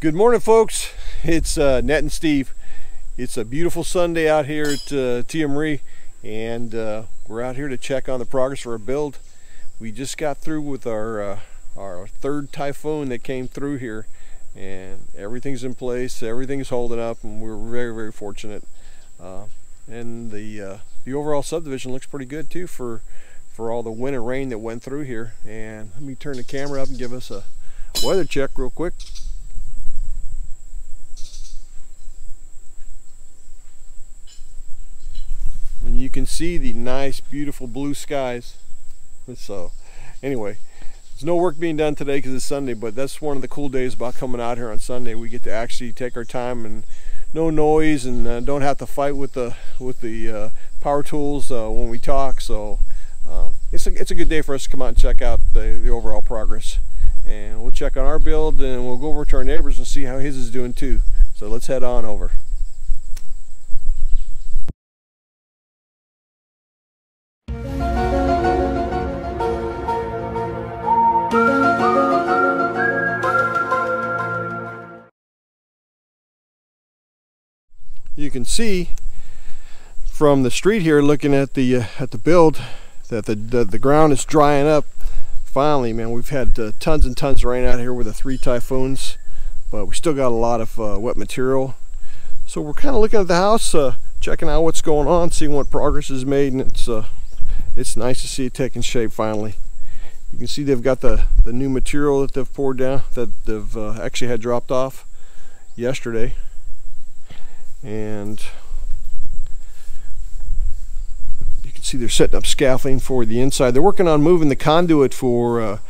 Good morning, folks. It's Ned and Steve. It's a beautiful Sunday out here at Tia Marie, and we're out here to check on the progress of our build. We just got through with our third typhoon that came through here, and everything's in place, everything's holding up, and we're very, very fortunate. And the overall subdivision looks pretty good too for all the wind and rain that went through here. And let me turn the camera up and give us a weather check real quick. And you can see the nice, beautiful blue skies. So anyway, there's no work being done today because it's Sunday, but that's one of the cool days about coming out here on Sunday. We get to actually take our time and no noise, and don't have to fight with the power tools when we talk. So it's a good day for us to come out and check out the overall progress. And we'll check on our build, and we'll go over to our neighbors and see how his is doing too. So let's head on over. You can see from the street here, looking at the build, that the ground is drying up. Finally, man, we've had tons and tons of rain out here with the 3 typhoons, but we still got a lot of wet material. So we're kind of looking at the house, checking out what's going on, seeing what progress is made, and it's nice to see it taking shape finally. You can see they've got the new material that they've poured down, that they've actually had dropped off yesterday. And you can see they're setting up scaffolding for the inside. They're working on moving the conduit for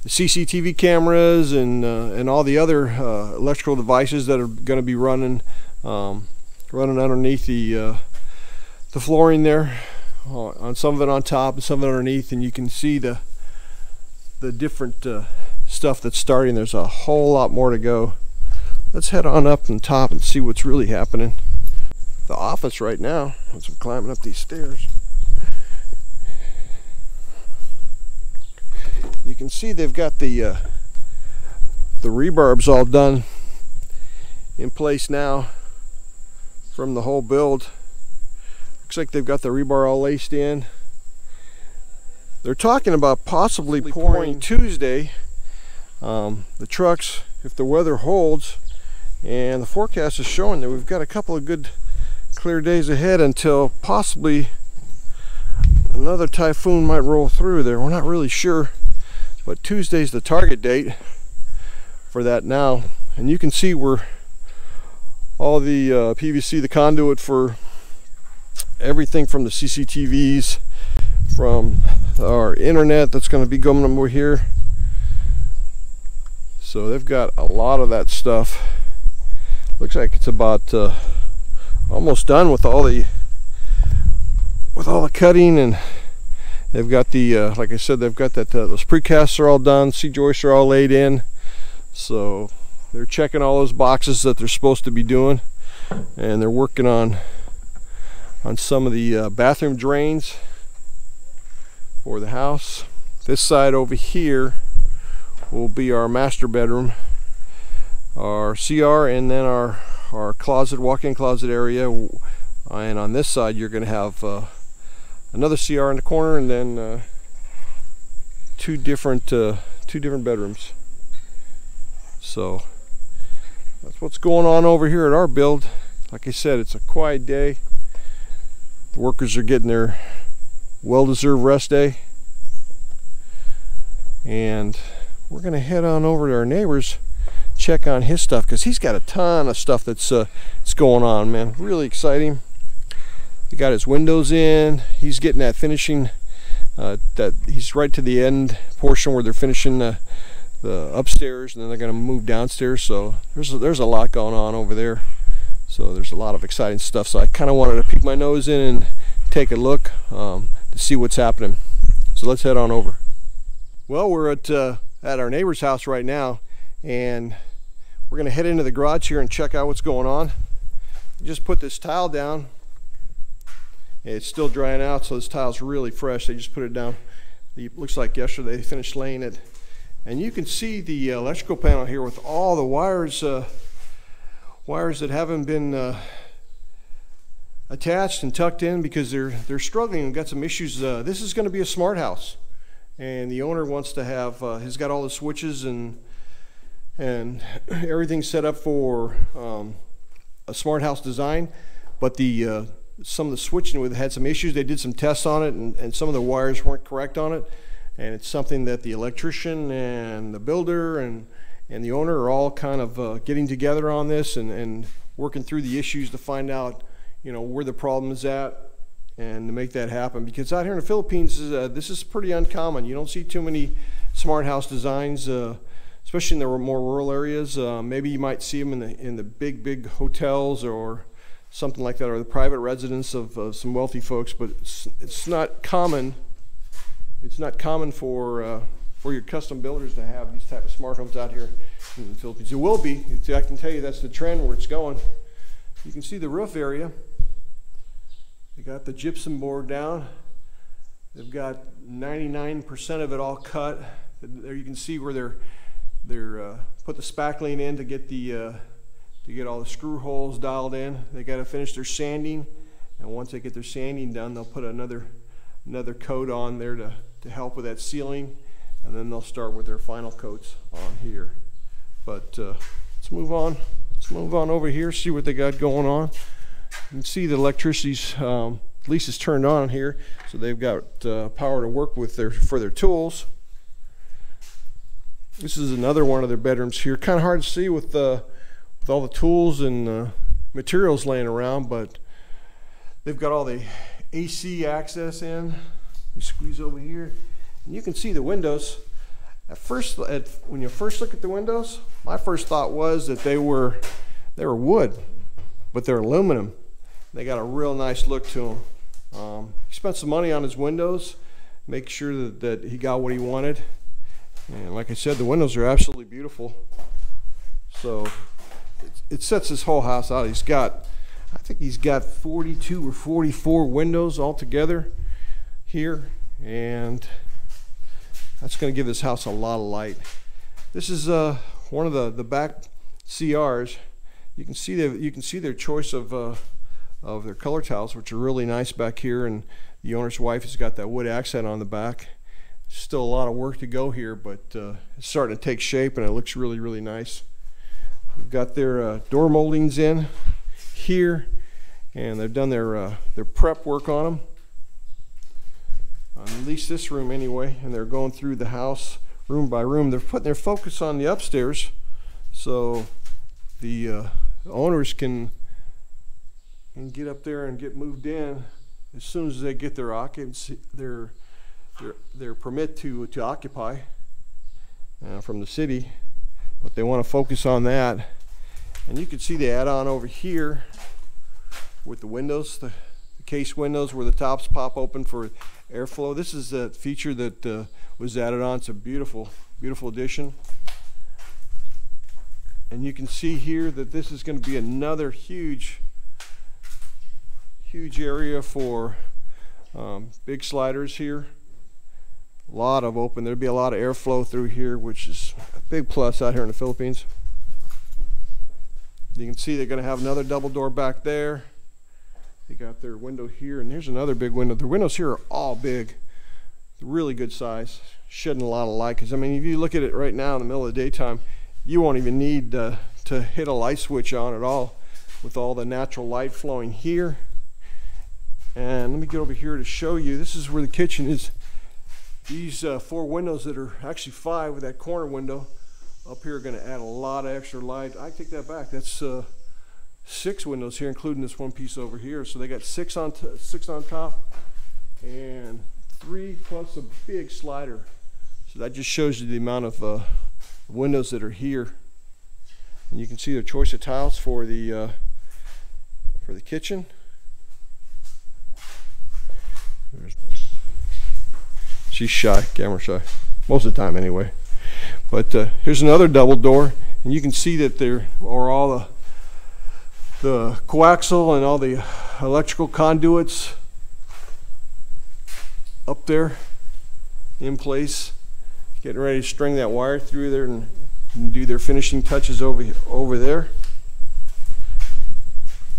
the CCTV cameras and all the other electrical devices that are going to be running underneath the flooring there. On some of it on top and some of it underneath, and you can see the different stuff that's starting. There's a whole lot more to go. Let's head on up on top and see what's really happening. The office right now, as I'm climbing up these stairs, you can see they've got the rebarbs all done in place now from the whole build. Looks like they've got the rebar all laced in. They're talking about possibly pouring Tuesday. The trucks, if the weather holds, and the forecast is showing that we've got a couple of good clear days ahead until possibly another typhoon might roll through there. We're not really sure, but Tuesday's the target date for that now. And you can see where all the PVC, the conduit for everything from the CCTVs, from our internet that's going to be going over here. So they've got a lot of that stuff. Looks like it's about almost done with all the cutting, and they've got the like I said, they've got that those precasts are all done, C-joists are all laid in. So they're checking all those boxes that they're supposed to be doing, and they're working on some of the bathroom drains for the house. This side over here will be our master bedroom, our CR, and then our closet, walk-in closet area. And on this side you're going to have another CR in the corner, and then two different bedrooms. So that's what's going on over here at our build. Like I said, it's a quiet day. The workers are getting their well-deserved rest day, and we're going to head on over to our neighbor's, check on his stuff, because he's got a ton of stuff that's going on, man. Really exciting. He got his windows in. He's getting that finishing. That he's right to the end portion where they're finishing the upstairs, and then they're going to move downstairs. So there's a lot going on over there. So there's a lot of exciting stuff. So I kind of wanted to peek my nose in and take a look to see what's happening. So let's head on over. Well, we're at our neighbor's house right now, and we're going to head into the garage here and check out what's going on. Just put this tile down. It's still drying out, so this tile's really fresh. They just put it down. It looks like yesterday they finished laying it. And you can see the electrical panel here with all the wires wires that haven't been attached and tucked in because they're struggling and got some issues. This is going to be a smart house, and the owner wants to have he's got all the switches and everything set up for a smart house design, but some of the switching had some issues. They did some tests on it, and some of the wires weren't correct on it, and it's something that the electrician and the builder and the owner are all kind of getting together on this and working through the issues to find out, you know, where the problem is at and to make that happen. Because out here in the Philippines, this is pretty uncommon. You don't see too many smart house designs, especially in the more rural areas. Maybe you might see them in the big hotels or something like that, or the private residence of some wealthy folks. But it's not common. It's not common for your custom builders to have these type of smart homes out here in the Philippines. It will be. I can tell you that's the trend where it's going. You can see the roof area. They got the gypsum board down. They've got 99% of it all cut. There you can see where they're put the spackling in to get all the screw holes dialed in. They got to finish their sanding, and once they get their sanding done, they'll put another coat on there to help with that sealing, and then they'll start with their final coats on here. But let's move on. Let's move on over here, see what they got going on. You can see the electricity's at least is turned on here, so they've got power to work with for their tools. This is another one of their bedrooms here. Kind of hard to see with all the tools and materials laying around, but they've got all the AC access in. You squeeze over here, and you can see the windows. When you first look at the windows, my first thought was that they were wood, but they're aluminum. They got a real nice look to them. He spent some money on his windows, make sure that he got what he wanted. And like I said, the windows are absolutely beautiful. So it sets this whole house out. I think he's got 42 or 44 windows altogether here, and that's going to give this house a lot of light. This is one of the back CRs. You can see their choice of their color tiles, which are really nice back here, and the owner's wife has got that wood accent on the back. Still a lot of work to go here, but it's starting to take shape, and it looks really, really nice. We've got their door moldings in here, and they've done their prep work on them. At least this room anyway, and they're going through the house room by room. They're putting their focus on the upstairs, so the owners can get up there and get moved in as soon as they get their occupancy, their permit to occupy from the city. But they want to focus on that, and you can see the add-on over here with the windows, the case windows where the tops pop open for airflow. This is a feature that was added on. It's a beautiful addition. And you can see here that this is going to be another huge area for big sliders here. A lot of open. There'll be a lot of airflow through here, which is a big plus out here in the Philippines. You can see they're going to have another double door back there. They got their window here, and here's another big window. The windows here are all big, really good size, shedding a lot of light. Because I mean, if you look at it right now in the middle of the daytime, you won't even need to hit a light switch on at all, with all the natural light flowing here. And let me get over here to show you. This is where the kitchen is. These 4 windows that are actually 5 with that corner window up here are going to add a lot of extra light. I take that back. That's 6 windows here, including this one piece over here. So they got 6 on top, and 3 plus a big slider. So that just shows you the amount of windows that are here. And you can see their choice of tiles for the kitchen. She's shy, camera shy, most of the time anyway. But here's another double door, and you can see that there are all the coaxial and all the electrical conduits up there in place, getting ready to string that wire through there and do their finishing touches over there.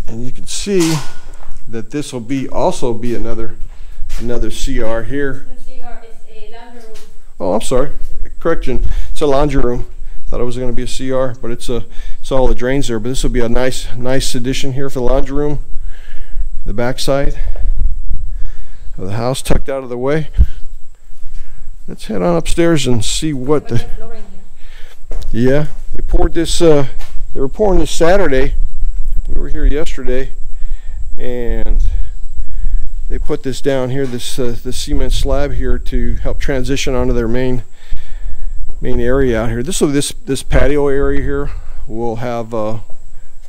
And you can see that this will also be another CR here. CR is a laundry room. Oh, I'm sorry. Correction. It's a laundry room. Thought it was going to be a CR, but it's all the drains there. But this will be a nice addition here for the laundry room. The back side of the house tucked out of the way. Let's head on upstairs and see what the. Yeah, they poured this. They were pouring this Saturday. We were here yesterday, and they put this down here, this cement slab here, to help transition onto their main area out here. This patio area here will have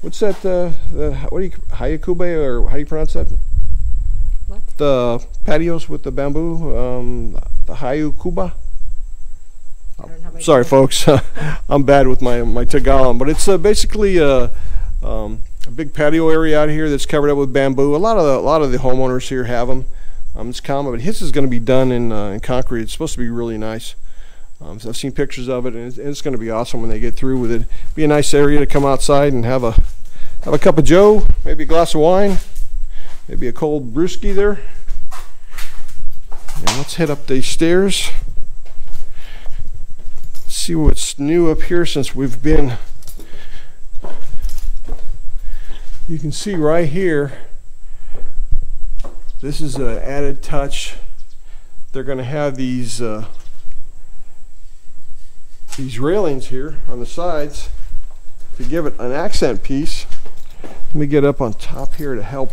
what's that? What do you Hayakube, or how do you pronounce that? What? The patios with the bamboo, the Hayukuba. Sorry, folks. I'm bad with my Tagalog, but it's basically a big patio area out here that's covered up with bamboo. A lot of the homeowners here have them. It's common, but his is going to be done in concrete. It's supposed to be really nice. So I've seen pictures of it, and it's going to be awesome when they get through with it. Be a nice area to come outside and have a cup of joe, maybe a glass of wine, maybe a cold brewski there. And let's head up these stairs. See what's new up here since we've been. You can see right here, this is an added touch. They're going to have these railings here on the sides to give it an accent piece. Let me get up on top here to help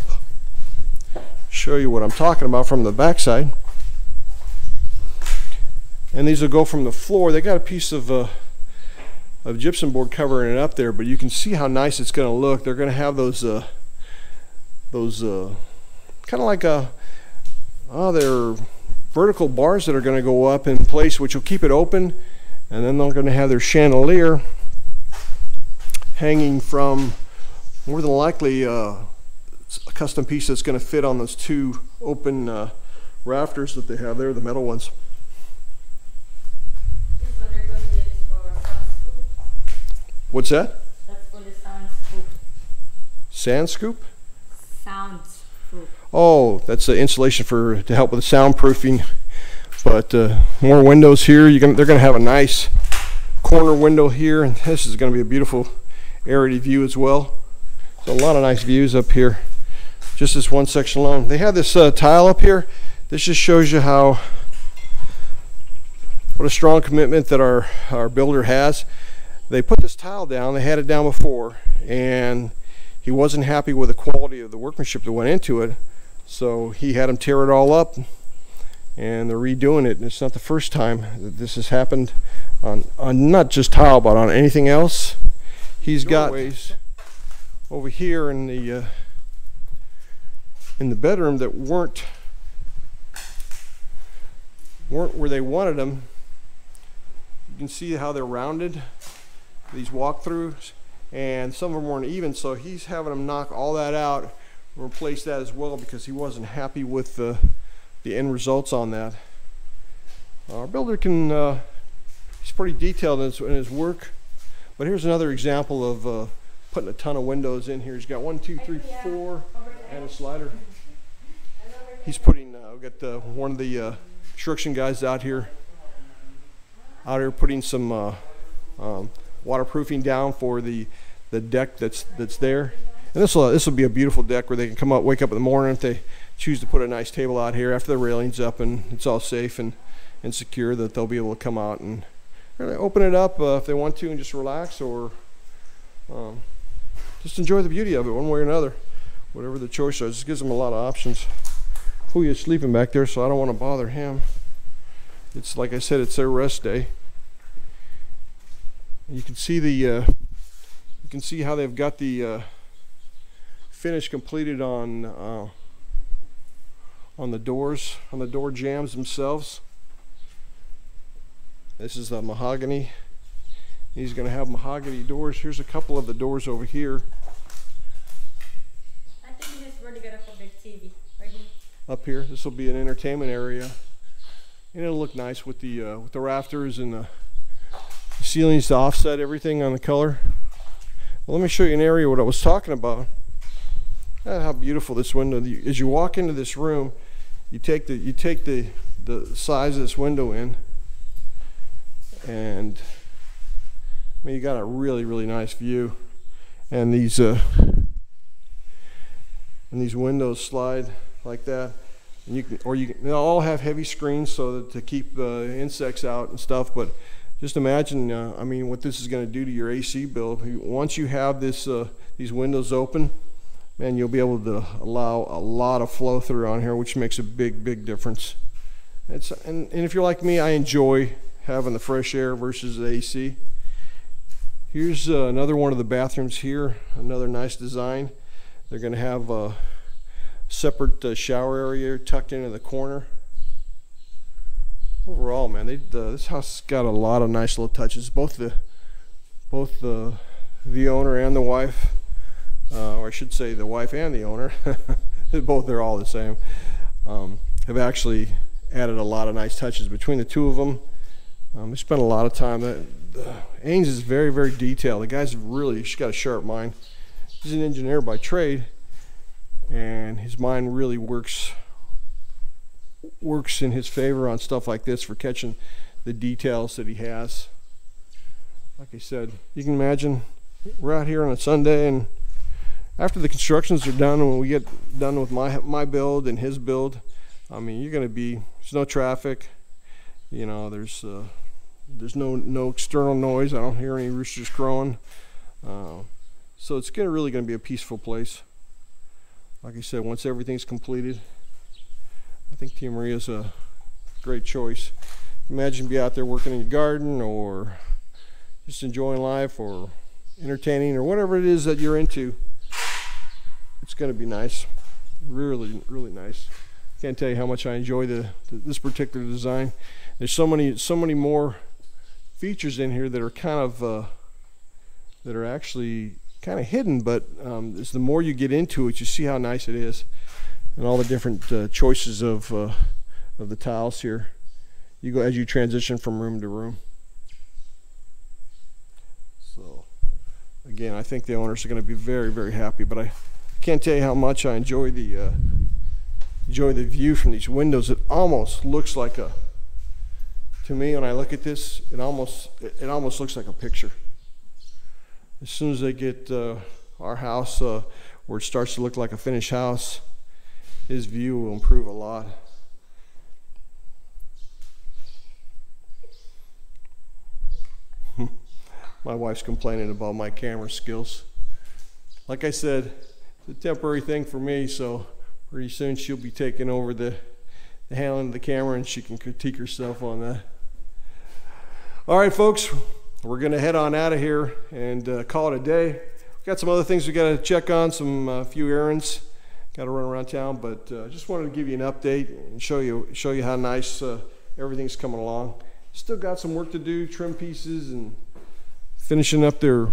show you what I'm talking about from the back side. And these will go from the floor. They got a piece of gypsum board covering it up there, but you can see how nice it's going to look. They're going to have those kind of like they're vertical bars that are going to go up in place, which will keep it open, and then they're going to have their chandelier hanging from, more than likely, a custom piece that's going to fit on those two open rafters that they have there, the metal ones. What's that? That's for the sound scoop. Sand scoop? Sound scoop. Oh, that's the insulation to help with the soundproofing. But more windows here. They're going to have a nice corner window here, and this is going to be a beautiful area view as well. So a lot of nice views up here. Just this one section alone. They have this tile up here. This just shows you what a strong commitment that our builder has. They put this tile down. They had it down before, and he wasn't happy with the quality of the workmanship that went into it, so he had them tear it all up, and they're redoing it. And it's not the first time that this has happened on not just tile, but on anything else. He's got ways over here in the bedroom that weren't where they wanted them. You can see how they're rounded, these walkthroughs, and some of them weren't even, so he's having them knock all that out and replace that as well, because he wasn't happy with the end results on that. Our builder he's pretty detailed in his work, but here's another example of putting a ton of windows in here. He's got 1, 2, 3, 4, and a slider. He's putting, we've got one of the construction guys out here putting some waterproofing down for the deck that's there. And this will be a beautiful deck where they can come up, wake up in the morning if they choose to put a nice table out here after the railing's up and it's all safe and secure, that they'll be able to come out and really open it up if they want to and just relax, or just enjoy the beauty of it one way or another, whatever the choice is. It gives them a lot of options. Kuya's sleeping back there, so I don't want to bother him. It's like I said, it's their rest day. You can see you can see how they've got the finish completed on the doors, on the door jambs themselves. This is the mahogany. He's going to have mahogany doors. Here's a couple of the doors over here. I think this is where to get up a big TV, right here. Up here, this will be an entertainment area, and it'll look nice with the rafters and the ceilings to offset everything on the color. Well, let me show you an area what I was talking about. How beautiful this window. As you walk into this room, you take the size of this window in, and I mean, you got a really nice view. And these windows slide like that, and they all have heavy screens so that to keep insects out and stuff. But just imagine, I mean, what this is going to do to your AC bill. Once you have these windows open, man, you'll be able to allow a lot of flow through on here, which makes a big difference. And if you're like me, I enjoy having the fresh air versus the AC. Here's another one of the bathrooms here, another nice design. They're going to have a separate shower area tucked into the corner. Overall, man, this house has got a lot of nice little touches. Both the owner and the wife, or I should say the wife and the owner, they're all the same, have actually added a lot of nice touches between the two of them. They spent a lot of time. Ains is very detailed. The guy's she's got a sharp mind. He's an engineer by trade, and his mind really works in his favor on stuff like this for catching the details that he has. Like I said, you can imagine we're out here on a Sunday, and after the constructions are done, and when we get done with my build and his build, I mean, there's no traffic, you know, there's no external noise. I don't hear any roosters crowing, so it's really going to be a peaceful place. Like I said, once everything's completed, I think Tia Maria's a great choice. Imagine be out there working in your garden, or just enjoying life, or entertaining, or whatever it is that you're into. It's going to be nice, really nice. Can't tell you how much I enjoy this particular design. There's so many more features in here that are actually kind of hidden, but as the more you get into it, you see how nice it is, and all the different choices of the tiles here. You go as you transition from room to room. So again, I think the owners are going to be very happy. But I can't tell you how much I enjoy the view from these windows. It almost looks like to me, when I look at this, it almost looks like a picture. As soon as they get our house where it starts to look like a finished house, his view will improve a lot. My wife's complaining about my camera skills. Like I said, it's a temporary thing for me, so pretty soon she'll be taking over the handling of the camera, and she can critique herself on that. All right, folks, we're going to head on out of here and call it a day. We've got some other things we got to check on, some few errands. Got to run around town, but just wanted to give you an update and show you how nice everything's coming along. Still got some work to do, trim pieces and finishing up their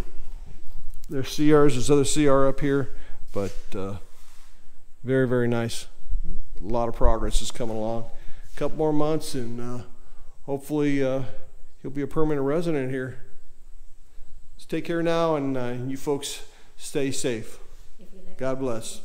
CRs. There's other CR up here, but very nice. A lot of progress is coming along. A couple more months, and hopefully he'll be a permanent resident here. Let's take care now, and you folks stay safe. God bless.